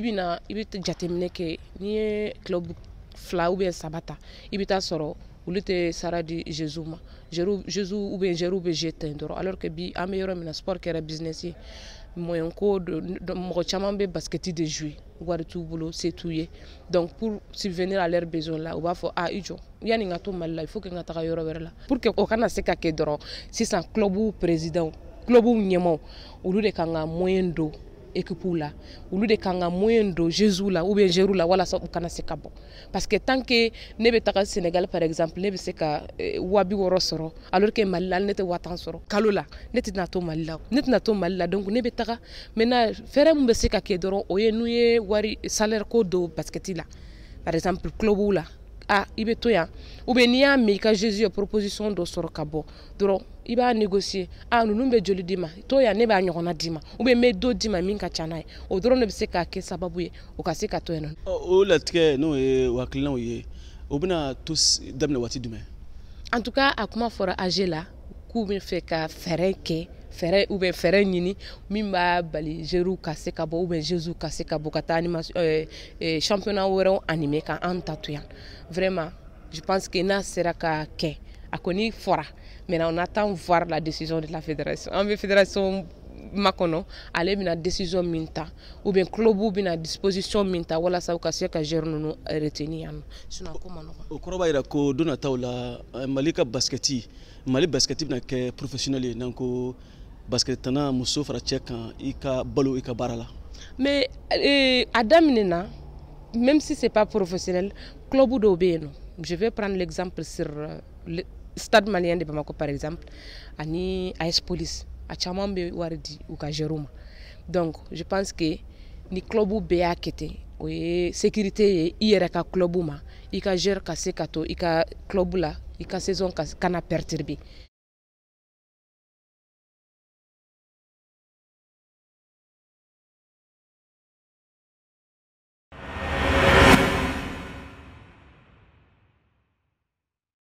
bibina i bɛ jateminɛ kɛ n'i ye club fila ou bien saba ta i bɛ taa sɔrɔ olu tɛ sara di Jésus ma Jésus ou bien Jésus bɛ jeu ten dɔrɔn alors que bi an bɛ yɔrɔ min na sport kɛra business ye moyen ko mɔgɔ caman bɛ basket de jouer wari t'u bolo se t'u ye donc pour subvenir à leurs besoins là u b'a fɔ i jɔ yanni n ka to Mali la il faut que n ka taga yɔrɔ wɛrɛ la pour que o kana se ka kɛ dɔrɔn sisan club président club ɲɛmaw olu de kan ka moyen don équipe la olu de kan ka moyen don Jésus la ou bien Jéru la walasa u kana se ka bɔ parce que tant que ne bɛ taga Sénégal par exemple ne bɛ se ka 60 sɔrɔ alors que Mali la ne tɛ 10 sɔrɔ kalo la ne tɛna to Mali la donc ne bɛ taga maintenant fɛɛrɛ min bɛ se ka kɛ dɔrɔn o ye n'u ye wari salaire ko don basket la par exemple club la i bɛ to yan ou bien n'i y'a mɛn i ka Jésus ye proposition dɔ sɔrɔ ka bɔ dɔrɔn i b'a négocier ninnu bɛ joli d'i ma to yan ne b'a ɲɔgɔnna d'i ma ou bien n bɛ dɔ d'i ma min ka ca n'a ye o dɔrɔn de bɛ se k'a kɛ sababu ye o ka se ka to yan nɔ. O latigɛ n'o ye o hakilinaw ye o bɛna to daminɛ waati jumɛn. en tout cas a kuma fɔra AG la k'u bɛ fɛ ka fɛɛrɛ kɛ fɛɛrɛ ou bien fɛɛrɛ ɲini min b'a bali Jéru ka se ka bɔ ou bien Jésus ka se ka bɔ ka taa championnat wɛrɛw animer ka an ta to yan vraiment je pense que n'a sera ka kɛ a kɔni fɔra maintenant on attend voir la décision de la fédération an bɛ fédération makɔnɔ ale bɛna décision min ta ou bien club bɛna disposition min ta walasa u ka se ka joueur ninnu retenir yan nɔ sinon a ko ma nɔgɔn. O kɔrɔ b'a jira ko don nataw la Mali ka basketi Mali basketi bɛna kɛ professionnel ye n'an ko basket tana muso fara cɛ kan i ka balo i ka baara la. mais a daminɛna même si c'est pas professionnel club dɔw bɛ yen nɔ je vais prendre l'exemple sur le stade malien de Bamako par exemple ani AS Police a caman bɛ wari di u ka joueur ma donc je pense que ni club bɛɛ y'a kɛ ten o ye sécurité ye i yɛrɛ ka club ma i ka joueur ka se ka to i ka club la i ka saison kana perturber.